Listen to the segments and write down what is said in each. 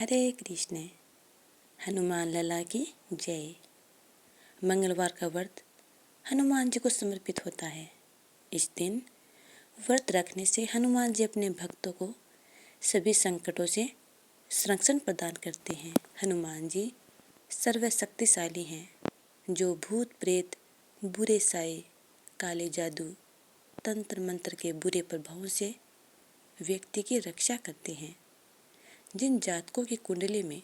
हरे कृष्ण। हनुमान लला की जय। मंगलवार का व्रत हनुमान जी को समर्पित होता है। इस दिन व्रत रखने से हनुमान जी अपने भक्तों को सभी संकटों से संरक्षण प्रदान करते हैं। हनुमान जी सर्वशक्तिशाली हैं, जो भूत प्रेत, बुरे साए, काले जादू, तंत्र मंत्र के बुरे प्रभावों से व्यक्ति की रक्षा करते हैं। जिन जातकों की कुंडली में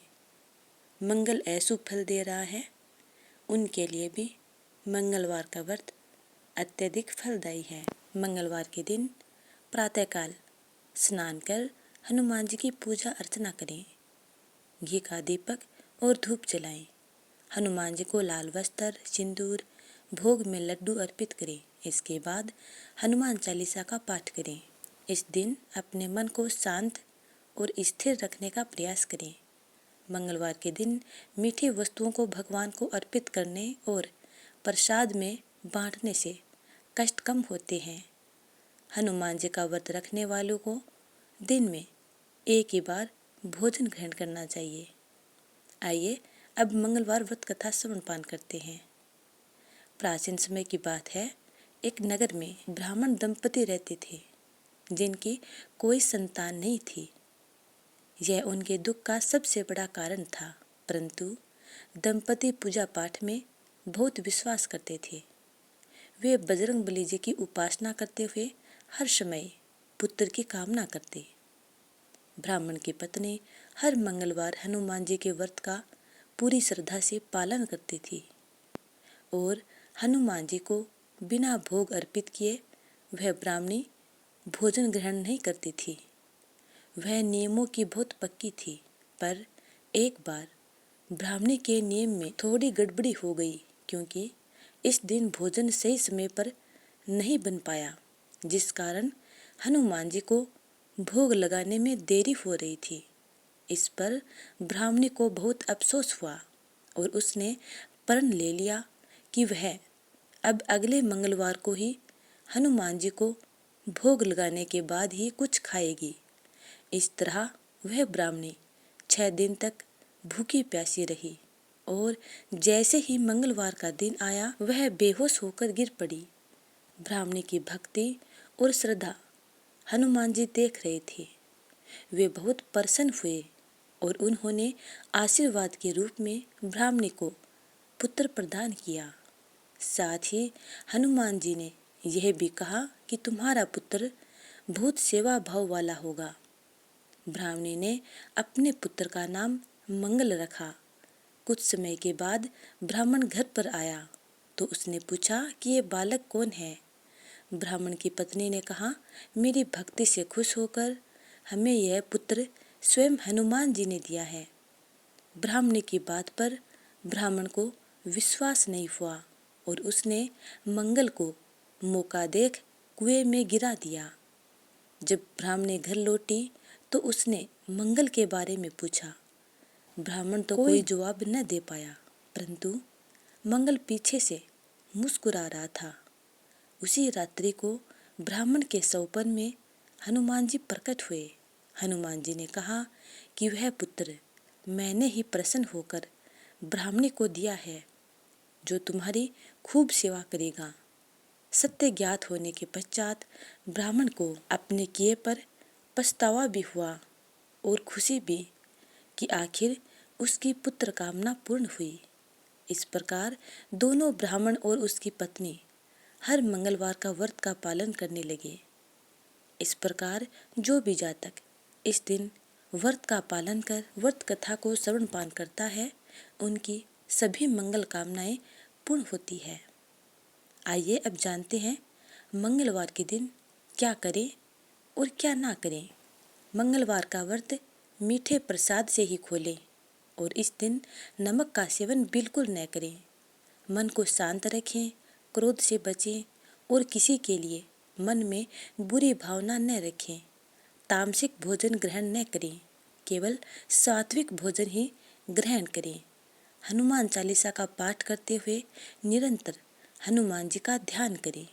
मंगल अशुभ फल दे रहा है, उनके लिए भी मंगलवार का व्रत अत्यधिक फलदायी है। मंगलवार के दिन प्रातःकाल स्नान कर हनुमान जी की पूजा अर्चना करें। घी का दीपक और धूप जलाएं। हनुमान जी को लाल वस्त्र, सिंदूर, भोग में लड्डू अर्पित करें। इसके बाद हनुमान चालीसा का पाठ करें। इस दिन अपने मन को शांत और स्थिर रखने का प्रयास करें। मंगलवार के दिन मीठी वस्तुओं को भगवान को अर्पित करने और प्रसाद में बांटने से कष्ट कम होते हैं। हनुमान जी का व्रत रखने वालों को दिन में एक ही बार भोजन ग्रहण करना चाहिए। आइए अब मंगलवार व्रत कथा श्रवण पान करते हैं। प्राचीन समय की बात है, एक नगर में ब्राह्मण दंपति रहते थे, जिनकी कोई संतान नहीं थी। यह उनके दुख का सबसे बड़ा कारण था, परंतु दंपति पूजा पाठ में बहुत विश्वास करते थे। वे बजरंगबली जी की उपासना करते हुए हर समय पुत्र की कामना करते। ब्राह्मण की पत्नी हर मंगलवार हनुमान जी के व्रत का पूरी श्रद्धा से पालन करती थी और हनुमान जी को बिना भोग अर्पित किए वह ब्राह्मणी भोजन ग्रहण नहीं करती थी। वह नियमों की बहुत पक्की थी, पर एक बार ब्राह्मणी के नियम में थोड़ी गड़बड़ी हो गई, क्योंकि इस दिन भोजन सही समय पर नहीं बन पाया, जिस कारण हनुमान जी को भोग लगाने में देरी हो रही थी। इस पर ब्राह्मणी को बहुत अफसोस हुआ और उसने प्रण ले लिया कि वह अब अगले मंगलवार को ही हनुमान जी को भोग लगाने के बाद ही कुछ खाएगी। इस तरह वह ब्राह्मणी 6 दिन तक भूखी प्यासी रही और जैसे ही मंगलवार का दिन आया, वह बेहोश होकर गिर पड़ी। ब्राह्मणी की भक्ति और श्रद्धा हनुमान जी देख रहे थे। वे बहुत प्रसन्न हुए और उन्होंने आशीर्वाद के रूप में ब्राह्मणी को पुत्र प्रदान किया। साथ ही हनुमान जी ने यह भी कहा कि तुम्हारा पुत्र बहुत सेवा भाव वाला होगा। ब्राह्मणी ने अपने पुत्र का नाम मंगल रखा। कुछ समय के बाद ब्राह्मण घर पर आया तो उसने पूछा कि ये बालक कौन है। ब्राह्मण की पत्नी ने कहा, मेरी भक्ति से खुश होकर हमें यह पुत्र स्वयं हनुमान जी ने दिया है। ब्राह्मणी की बात पर ब्राह्मण को विश्वास नहीं हुआ और उसने मंगल को मौका देख कुएं में गिरा दिया। जब ब्राह्मणी घर लौटी तो उसने मंगल के बारे में पूछा। ब्राह्मण तो कोई जवाब न दे पाया, परंतु मंगल पीछे से मुस्कुरा रहा था। उसी रात्रि को ब्राह्मण के सौपन में हनुमान जी प्रकट हुए। हनुमान जी ने कहा कि वह पुत्र मैंने ही प्रसन्न होकर ब्राह्मणी को दिया है, जो तुम्हारी खूब सेवा करेगा। सत्य ज्ञात होने के पश्चात ब्राह्मण को अपने किए पर पछतावा भी हुआ और खुशी भी कि आखिर उसकी पुत्र कामना पूर्ण हुई। इस प्रकार दोनों ब्राह्मण और उसकी पत्नी हर मंगलवार का व्रत का पालन करने लगे। इस प्रकार जो भी जातक इस दिन व्रत का पालन कर व्रत कथा को श्रवण पान करता है, उनकी सभी मंगल कामनाएं पूर्ण होती है। आइए अब जानते हैं मंगलवार के दिन क्या करें और क्या ना करें। मंगलवार का व्रत मीठे प्रसाद से ही खोलें और इस दिन नमक का सेवन बिल्कुल न करें। मन को शांत रखें, क्रोध से बचें और किसी के लिए मन में बुरी भावना न रखें। तामसिक भोजन ग्रहण न करें, केवल सात्विक भोजन ही ग्रहण करें। हनुमान चालीसा का पाठ करते हुए निरंतर हनुमान जी का ध्यान करें।